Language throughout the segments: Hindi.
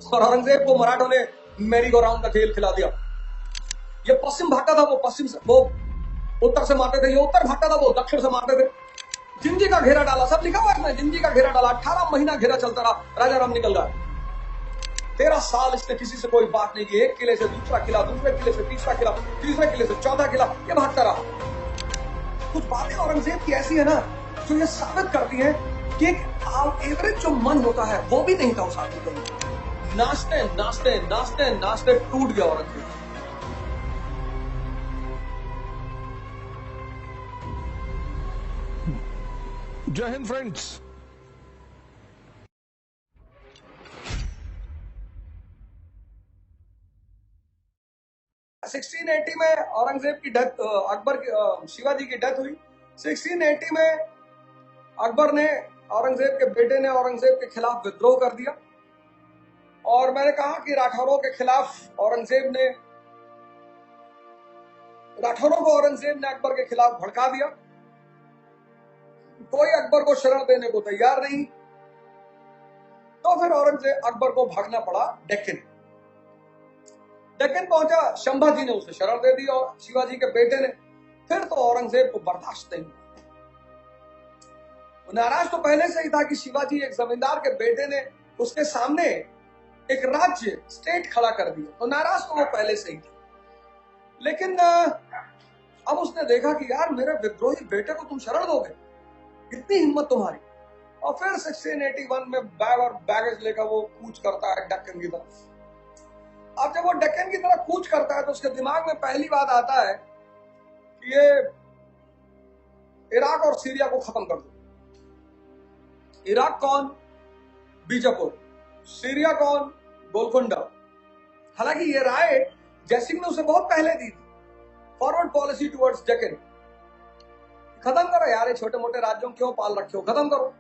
और औरंगजेब को मराठों ने मैरी गो राउंड का खेल खिला दिया। ये पश्चिम भागता था, वो पश्चिम से, वो उत्तर से मारते थे, ये उत्तर भागता था, वो दक्षिण से मारते थे। जिंजी का घेरा डाला, सब लिखा हुआ है इसमें, जिंजी का घेरा डाला, 18 महीना घेरा चलता रहा, राजा राम निकल गया। 13 साल इसने किसी से कोई बात नहीं की, एक किले से दूसरा किला, दूसरे किले से तीसरा किला, तीसरे किले से चौथा किला, ये भागता रहा। कुछ बातें औरंगजेब की ऐसी है ना जो ये साबित करती है कि एक एवरेज जो मन होता है वो भी नहीं था उस आदमी का। नाचते नाचते नाचते नाचते टूट गया औरंगजेब। जय हिंद फ्रेंड्स। सिक्सटीन 1680 में औरंगजेब की डेथ, अकबर की, शिवाजी की डेथ हुई। 1680 में अकबर ने, औरंगजेब के बेटे ने औरंगजेब के खिलाफ विद्रोह कर दिया। और मैंने कहा कि राठौरों के खिलाफ औरंगजेब ने, राठौरों को औरंगजेब ने अकबर के खिलाफ भड़का दिया। कोई अकबर को शरण देने को तैयार नहीं, तो फिर औरंगजेब, अकबर को भागना पड़ा डेक्कन। डेक्कन पहुंचा, संभाजी ने उसे शरण दे दी और शिवाजी के बेटे ने। फिर तो औरंगजेब को बर्दाश्त नहीं हुआ। नाराज तो पहले से ही था कि शिवाजी, एक जमींदार के बेटे ने उसके सामने एक राज्य, स्टेट खड़ा कर दिया, तो नाराज तो वो पहले से ही था। लेकिन अब उसने देखा कि यार, मेरे विद्रोही बेटे को तुम शरण दोगे, इतनी हिम्मत तुम्हारी। और फिर 1681 में बैग और बैगेज लेकर वो कूच करता है डेक्कन की तरफ। अब जब वो डेक्कन की तरफ कूच करता है तो उसके दिमाग में पहली बात आता है कि ये इराक और सीरिया को खत्म कर दो। इराक कौन? बीजापुर। सीरिया कौन? गोलकुंडा। हालांकि ये राय जयसिंह ने उसे बहुत पहले दी थी। फॉरवर्ड पॉलिसी टुवर्ड्स डेक्कन, खत्म करो यार, ये छोटे मोटे राज्यों क्यों पाल रखे हो, खत्म करो,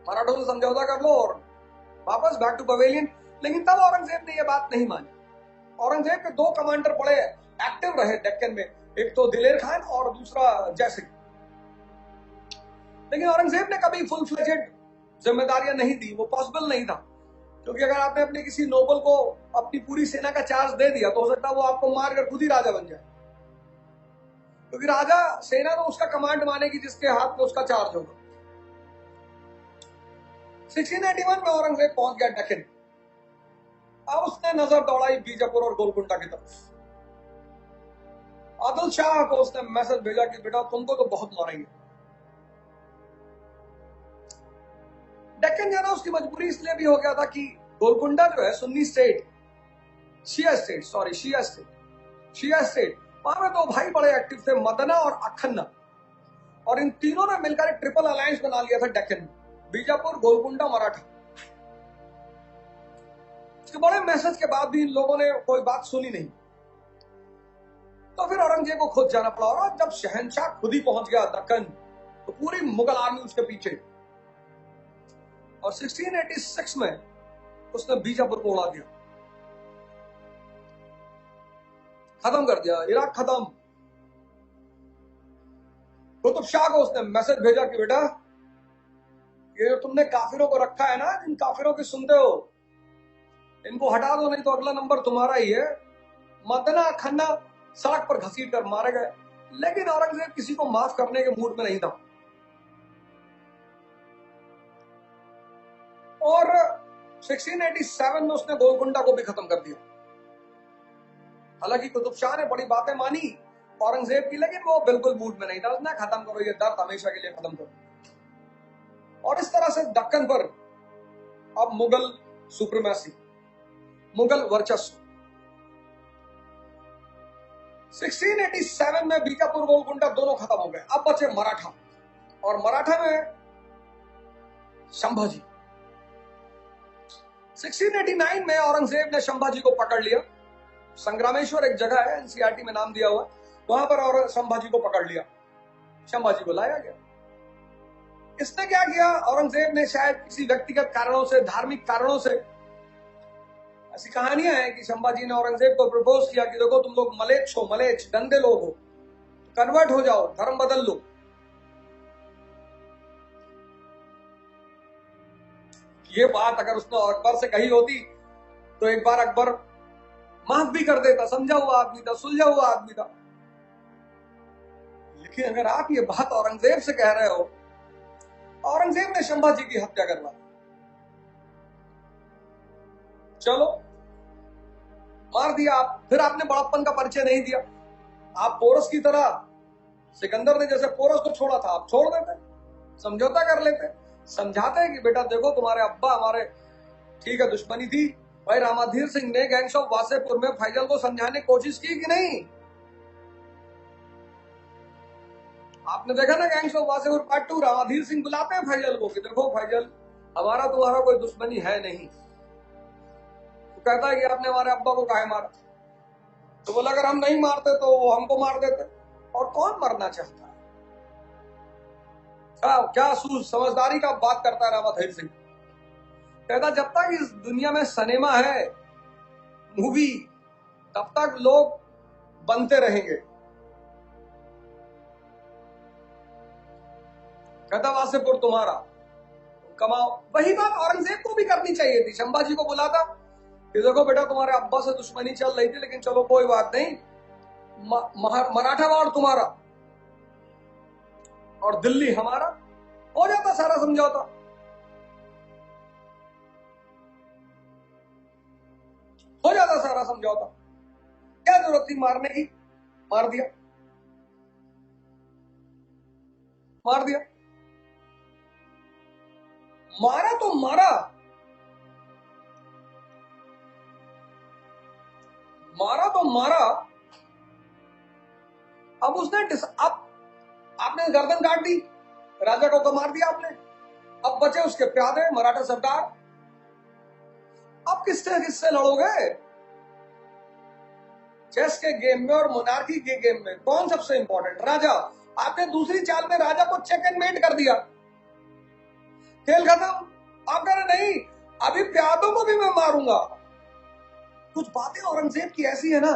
मराठों से समझौता कर लो और वापस बैक टू पवेलियन। लेकिन तब औरंगजेब ने यह बात नहीं मानी। औरंगजेब के दो कमांडर बड़े एक्टिव रहे डेक्कन में, एक तो दिलेर खान और दूसरा जयसिंह। लेकिन औरंगजेब ने कभी फुल फ्लेजेड जिम्मेदारियां नहीं दी, वो पॉसिबल नहीं था। क्योंकि अगर आपने अपने किसी नोबल को अपनी पूरी सेना का चार्ज दे दिया तो हो सकता है वो आपको मारकर खुद ही राजा बन जाए। क्योंकि राजा, सेना तो उसका कमांड मानेगी जिसके हाथ में उसका चार्ज होगा। 1681 में औरंगजेब पहुंच गया डेक्कन। अब उसने नजर दौड़ाई बीजापुर और गोलकुंडा की तरफ। आदिल शाह को उसने मैसेज भेजा कि बेटा, तुमको तो बहुत मारेंगे। डेक्कन जाना उसकी मजबूरी इसलिए भी हो गया था कि गोलकुंडा जो है सुन्नी स्टेट, शिया स्टेट, वहां में दो भाई बड़े एक्टिव थे, मदना और अखन्ना। और इन तीनों ने मिलकर एक ट्रिपल अलायंस बना लिया था डेक्कन में, बीजापुर, गोलकुंडा, मराठा। इसके बड़े मैसेज के बाद भी इन लोगों ने कोई बात सुनी नहीं। तो फिर औरंगजेब को खुद जाना पड़ा। और जब शहंशाह खुद ही पहुंच गया दक्कन, तो पूरी मुगल आर्मी उसके पीछे। और 1686 में उसने बीजापुर को उड़ा दिया, खत्म कर दिया, इराक खत्म। कुतुब शाह को उसने मैसेज भेजा कि बेटा, ये जो तुमने काफिरों को रखा है ना, इन काफिरों की सुनते हो, इनको हटा दो, नहीं तो अगला नंबर तुम्हारा ही है। मदना खन्ना सड़क पर घसीट कर मारे गए। लेकिन औरंगजेब किसी को माफ करने के मूड में नहीं था। और 1687 में उसने गोलकुंडा को भी खत्म कर दिया। हालांकि कुतुब शाह ने बड़ी बातें मानी औरंगजेब की, लेकिन वो बिल्कुल मूड में नहीं था। उसने खत्म करो, ये दर्द हमेशा के लिए खत्म करो। और इस तरह से दक्कन पर अब मुगल सुप्रीमेसी, मुगल वर्चस्व। 1687 में बीजापुर, गोलकुंडा दोनों खत्म हो गए। अब बचे मराठा, और मराठा में संभाजी। 1689 में औरंगजेब ने संभाजी को पकड़ लिया। संग्रामेश्वर एक जगह है, एनसीईआरटी में नाम दिया हुआ, वहां पर और संभाजी को पकड़ लिया, संभाजी को लाया गया। इसने क्या किया, औरंगजेब ने शायद किसी व्यक्तिगत कारणों से, धार्मिक कारणों से, ऐसी कहानियां हैं कि संभाजी ने औरंगजेब को प्रपोज किया कि देखो, तुम लोग मलेच्छ हो, मलेच्छ गंदे लोग हो, कन्वर्ट हो जाओ, धर्म बदल लो। ये बात अगर उसने अकबर से कही होती तो एक बार अकबर माफ भी कर देता, समझा हुआ आदमी था, सुलझा हुआ आदमी था। लेकिन अगर आप ये बात औरंगजेब से कह रहे हो, औरंगजेब ने संभाजी की हत्या करवा दी, चलो मार दिया आप, फिर आपने बड़प्पन का परिचय नहीं दिया। आप पोरस की तरह, सिकंदर ने जैसे पोरस को छोड़ा था, आप छोड़ देते, समझौता कर लेते, समझाते हैं कि बेटा देखो तुम्हारे अब्बा हमारे, ठीक है दुश्मनी थी भाई। रामाधीर सिंह ने गैंग्स ऑफ वासेपुर में फैजल को समझाने की कोशिश की कि नहीं? आपने देखा ना gangs of Wasseypur part 2, Ramadhir Singh बुलाते हैं फैजल को कि देखो फैजल हमारा तुम्हारा कोई दुश्मनी है नहीं। तो कहता है कि आपने हमारे अब्बा को काहे मारा? तो बोला अगर हम नहीं मारते तो वो हमको मार देते। और कौन मरना चाहता है? क्या समझदारी का बात करता है रामाधीर सिंह। कहता जब तक इस दुनिया में सिनेमा है, मूवी, तब तक लोग बनते रहेंगे। कहता वासेपुर तुम्हारा, कमाओ। वही बात औरंगजेब को भी करनी चाहिए थी। संभाजी को बुलाता कि देखो बेटा तुम्हारे अब्बा से दुश्मनी चल रही थी, लेकिन चलो कोई बात नहीं, मराठावाड़ तुम्हारा और दिल्ली हमारा, हो जाता सारा समझौता। हो जाता सारा समझौता। क्या जरूरत थी मारने की? मार दिया, मार दिया। मारा तो मारा, मारा तो मारा। अब उसने अब आपने गर्दन काट दी, राजा को तो मार दिया आपने, अब बचे उसके प्यादे मराठा सरदार। अब किससे किससे लड़ोगे? चेस के गेम में और मोनार्की के गेम में कौन सबसे इंपॉर्टेंट? राजा। आपने दूसरी चाल में राजा को चेक एंड मेट कर दिया, खेल खत्म। आप कह रहे नहीं अभी प्यादों को भी मैं मारूंगा। कुछ बातें औरंगजेब की ऐसी है ना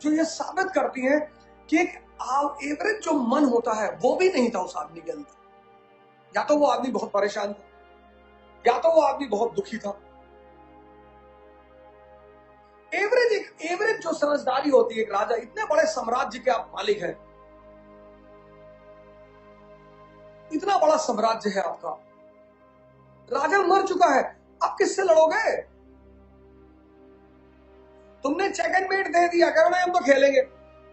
जो ये साबित करती हैं कि एक एवरेज जो मन होता है वो भी नहीं था उस आदमी के अंदर। या तो वो आदमी बहुत परेशान था, या तो वो आदमी बहुत दुखी था। एवरेज जो समझदारी होती है, एक राजा, इतने बड़े साम्राज्य के आप मालिक हैं, इतना बड़ा साम्राज्य है आपका, राजा मर चुका है, आप किससे लड़ोगे? तुमने चेक एंड मेट दे दिया, करो ना हम तो खेलेंगे,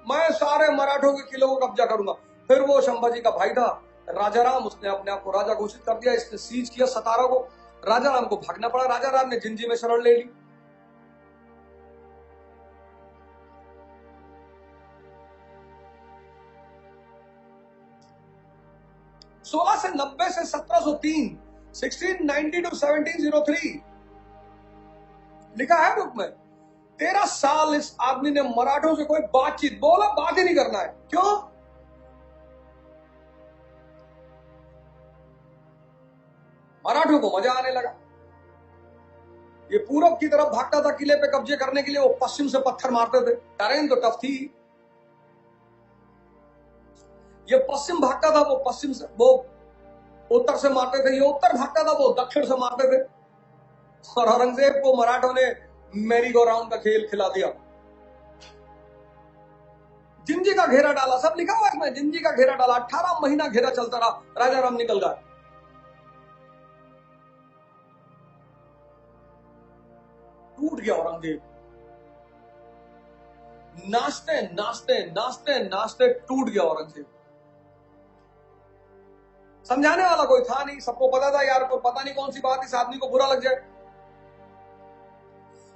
मैं सारे मराठों के किलों को कब्जा करूंगा। फिर वो संभाजी का भाई था राजाराम, उसने अपने आप को राजा घोषित कर दिया, इसने सीज किया सतारा को, राजाराम को भागना पड़ा, राजाराम ने जिंजी में शरण ले ली। सोलह से 90 से 1703, 1690 to 1703 लिखा है बुक में। 13 साल इस आदमी ने मराठों से कोई बातचीत, बोला बात ही नहीं करना है। क्यों? मराठों को मजा आने लगा। ये पूरब की तरफ भागता था किले पे कब्जे करने के लिए, वो पश्चिम से पत्थर मारते थे, टरेन तो टफ थी। ये पश्चिम भागता था, वो पश्चिम से, वो उत्तर से मारते थे। ये उत्तर भागता था, वो दक्षिण से मारते थे। और औरंगजेब को मराठों ने मैरी गो राउंड का खेल खिला दिया। जिंजी का घेरा डाला, सब लिखा हुआ है इसमें, जिंजी का घेरा डाला। 18 महीना घेरा चलता रहा, राजाराम निकल गया। टूट गया औरंगजेब, नाचते नाचते नाचते नाचते टूट गया औरंगजेब। समझाने वाला कोई था नहीं, सबको पता था यार को पता नहीं कौन सी बात इस आदमी को बुरा लग जाए,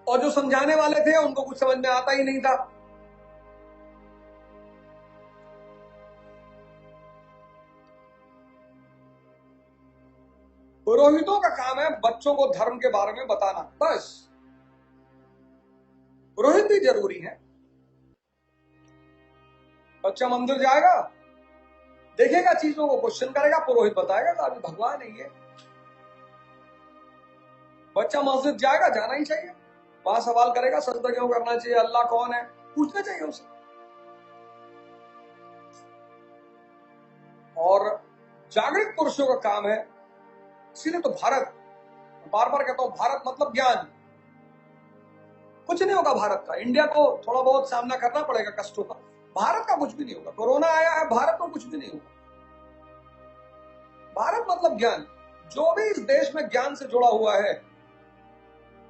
और जो समझाने वाले थे उनको कुछ समझ में आता ही नहीं था। पुरोहितों का काम है बच्चों को धर्म के बारे में बताना, बस। पुरोहित भी जरूरी है। बच्चा मंदिर जाएगा, देखेगा चीजों को, क्वेश्चन करेगा, पुरोहित बताएगा तो अभी भगवान है ये। बच्चा मस्जिद जाएगा, जाना ही चाहिए, वहां सवाल करेगा, सजदा क्यों करना चाहिए, अल्लाह कौन है, पूछना चाहिए उसे। और जागृत पुरुषों का काम है, इसीलिए तो भारत, बार बार कहता हूं, भारत मतलब ज्ञान। कुछ नहीं होगा भारत का। इंडिया को थोड़ा बहुत सामना करना पड़ेगा कष्टों का, भारत का कुछ भी नहीं होगा। कोरोना आया है, भारत को कुछ भी नहीं होगा। भारत मतलब ज्ञान। जो भी इस देश में ज्ञान से जुड़ा हुआ है,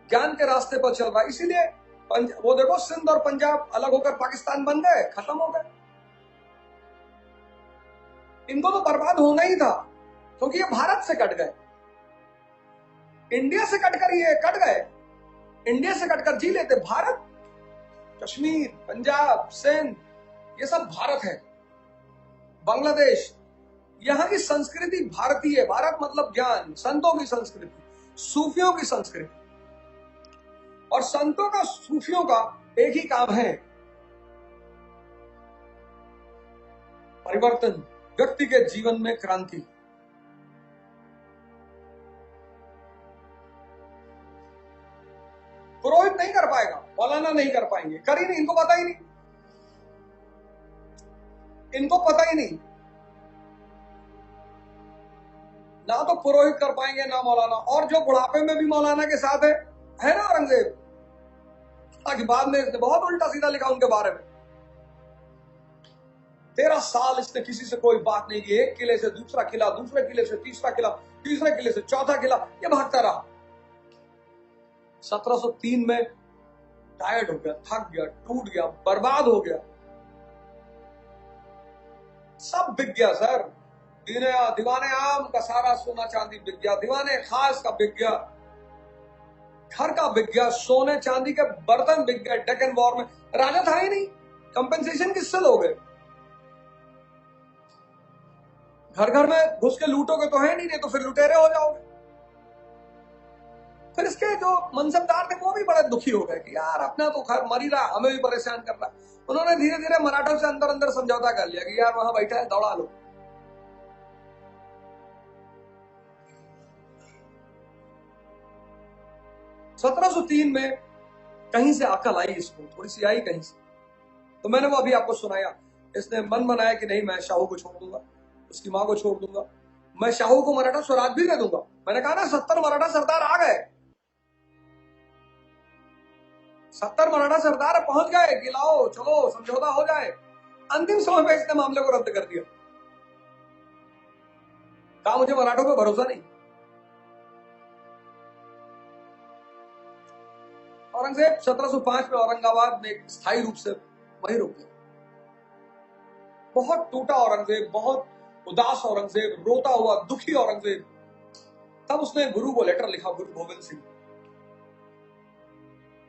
ज्ञान के रास्ते पर चल रहा है, इसीलिए वो देखो सिंध और पंजाब अलग होकर पाकिस्तान बन गए, खत्म हो गए। इनको तो बर्बाद होना ही था, क्योंकि ये भारत से कट गए, इंडिया से कटकर ये कट गए। इंडिया से कटकर जी लेते। भारत, कश्मीर, पंजाब, सिंध, ये सब भारत है। बांग्लादेश, यहां की संस्कृति भारतीय है। भारत मतलब ज्ञान, संतों की संस्कृति, सूफियों की संस्कृति। और संतों का, सूफियों का एक ही काम है, परिवर्तन, व्यक्ति के जीवन में क्रांति। पुरोहित नहीं कर पाएगा, मौलाना नहीं कर पाएंगे, कर ही नहीं, इनको पता ही नहीं, इनको पता ही नहीं। ना तो पुरोहित कर पाएंगे ना मौलाना। और जो बुढ़ापे में भी मौलाना के साथ है ना औरंगजेब, ताकि बाद में इसने बहुत उल्टा सीधा लिखा उनके बारे में। 13 साल इसने किसी से कोई बात नहीं की। एक किले से दूसरा किला, दूसरे किले से तीसरा किला, तीसरे किले से चौथा किला, ये भागता रहा। 1703 में टायर्ड हो गया, थक गया, टूट गया, बर्बाद हो गया, सब बिक गया सर। दीवाने आम का सारा सोना चांदी बिक गया, दीवाने खास का बिक गया, घर का बिक गया, सोने चांदी के बर्तन बिक गए। डेक्कन वॉर में राजा था ही नहीं, कंपेंसेशन किससे लोगे? घर घर में घुस के लूटोगे तो है नहीं तो फिर लुटेरे हो जाओगे। फिर इसके जो मनसबदार थे वो भी बड़े दुखी हो गए कि यार अपना तो घर मर ही रहा, हमें भी परेशान कर रहा। उन्होंने धीरे धीरे मराठों से अंदर अंदर समझौता कर लिया कि यार वहां बैठा है, दौड़ा लो। सत्रह सौ तीन में कहीं से अकल आई इसको, थोड़ी सी आई कहीं से, तो मैंने वो अभी आपको सुनाया। इसने मन बनाया कि नहीं, मैं शाहू को छोड़ दूंगा, उसकी मां को छोड़ दूंगा, मैं शाहू को मराठा स्वराज भी दे दूंगा। मैंने कहा ना 70 मराठा सरदार आ गए, 70 मराठा सरदार पहुंच गए कि लाओ चलो समझौता हो जाए। अंतिम समय पे इसने मामले को रद्द कर दिया, कहा मुझे मराठों पे भरोसा नहीं। औरंगजेब 1705 में औरंगाबाद में स्थायी रूप से वही रुक गया। बहुत टूटा औरंगजेब, बहुत उदास औरंगजेब, रोता हुआ दुखी औरंगजेब। तब उसने गुरु को लेटर लिखा, गुरु गोविंद सिंह।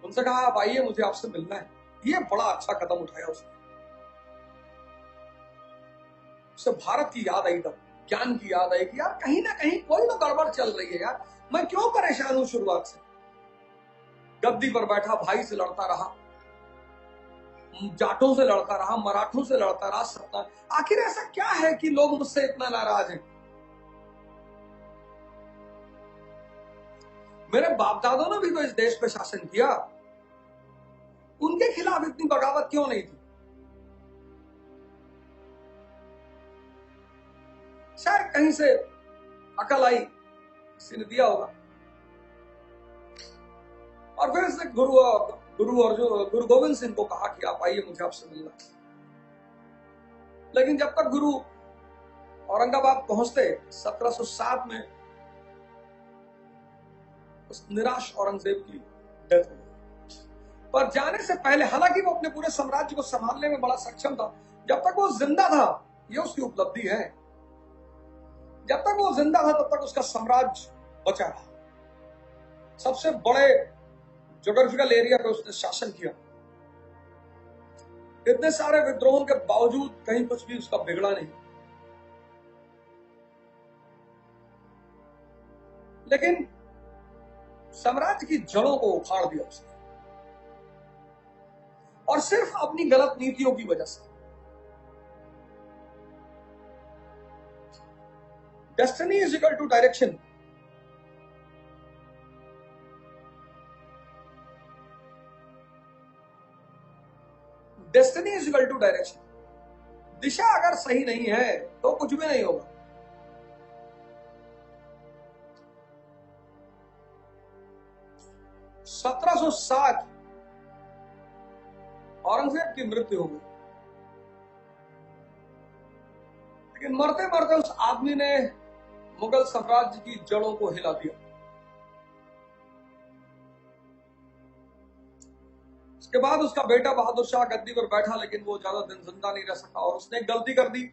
उनसे कहा आप आइए, मुझे आपसे मिलना है। ये बड़ा अच्छा कदम उठाया उसने। उसे भारत की याद आई, तब ज्ञान की याद आई कि यार कहीं ना कहीं कोई तो गड़बड़ चल रही है यार, मैं क्यों परेशान हूं। शुरुआत से गद्दी पर बैठा भाई से लड़ता रहा, जाटों से लड़ता रहा, मराठों से लड़ता रहा, सत्ता। आखिर ऐसा क्या है कि लोग मुझसे इतना नाराज हैं? मेरे बाप दादों ने भी तो इस देश पे शासन किया, उनके खिलाफ इतनी बगावत क्यों नहीं थी? शायद कहीं से अकल आई, किसी ने दिया होगा। और फिर इसने गुरु गोविंद सिंह को कहा कि आप आइए, मुझे आपसे मिलना है। लेकिन जब तक गुरु औरंगाबाद पहुंचते 1707 में उस निराश औरंगजेब की डेथ हो गई। पर जाने से पहले, हालांकि वो अपने पूरे साम्राज्य को संभालने में बड़ा सक्षम था, जब तक वो जिंदा था, ये उसकी उपलब्धि है। जब तक वो जिंदा था तब तक उसका साम्राज्य बचा रहा। सबसे बड़े ज्योग्राफिकल एरिया पे उसने शासन किया। इतने सारे विद्रोहों के बावजूद कहीं कुछ भी उसका बिगड़ा नहीं। लेकिन साम्राज्य की जड़ों को उखाड़ दिया उसने, और सिर्फ अपनी गलत नीतियों की वजह से। Destiny is equal to direction. Destiny is equal to direction. दिशा अगर सही नहीं है तो कुछ भी नहीं होगा। सत्रह सौ 1707 औरंगजेब की मृत्यु हो गई। लेकिन मरते मरते उस आदमी ने मुगल साम्राज्य की जड़ों को हिला दिया। उसके बाद उसका बेटा बहादुर शाह गद्दी पर बैठा, लेकिन वो ज्यादा दिन जिंदा नहीं रह सका और उसने एक गलती कर दी।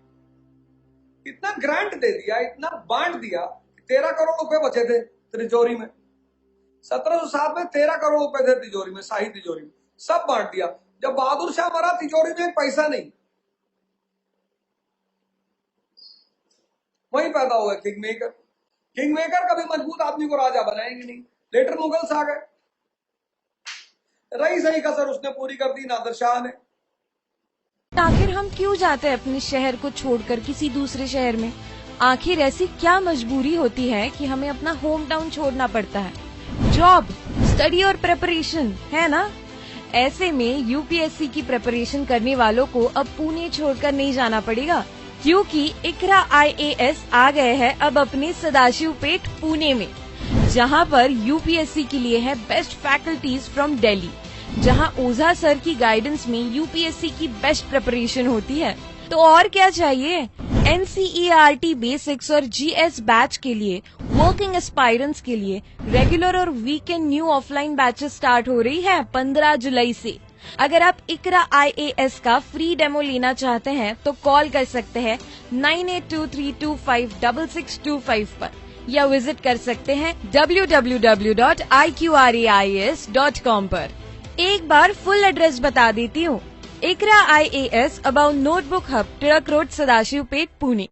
इतना ग्रांट दे दिया, इतना बांट दिया, 13 करोड़ रुपए बचे थे तिजोरी में। 1707 में 13 करोड़ रुपए थे तिजोरी में, शाही तिजोरी में, सब बांट दिया। जब बहादुर शाह मरा, तिजोरी में एक पैसा नहीं। वहीं पैदा हुआ किंग मेकर। किंग मेकर कभी मजबूत आदमी को राजा बनाएंगे नहीं। लेटर मुगल्स आ गए, रही सही कसर उसने पूरी कर दी नादिर शाह ने। आखिर हम क्यों जाते हैं अपने शहर को छोड़कर किसी दूसरे शहर में? आखिर ऐसी क्या मजबूरी होती है कि हमें अपना होम टाउन छोड़ना पड़ता है? जॉब, स्टडी और प्रिपरेशन, है ना? ऐसे में यूपीएससी की प्रिपरेशन करने वालों को अब पुणे छोड़कर नहीं जाना पड़ेगा, क्योंकि इकरा IAS आ गए हैं अब अपने सदाशिवपेट पुणे में, जहां पर यूपीएससी के लिए है बेस्ट फैकल्टीज फ्रॉम दिल्ली, जहां ओझा सर की गाइडेंस में यूपीएससी की बेस्ट प्रिपरेशन होती है। तो और क्या चाहिए? NCERT बेसिक्स और GS बैच के लिए, वर्किंग एस्पायरेंट्स के लिए रेगुलर और weekend new offline batches start हो रही है 15 जुलाई से। अगर आप इकरा IAS का फ्री डेमो लेना चाहते हैं तो कॉल कर सकते हैं 9823256625 पर, या विजिट कर सकते हैं www.iqrais.com पर। एक बार फुल एड्रेस बता देती हूँ। इकरा IAS about notebook hub, Tilak road, Sadashivpet, Pune.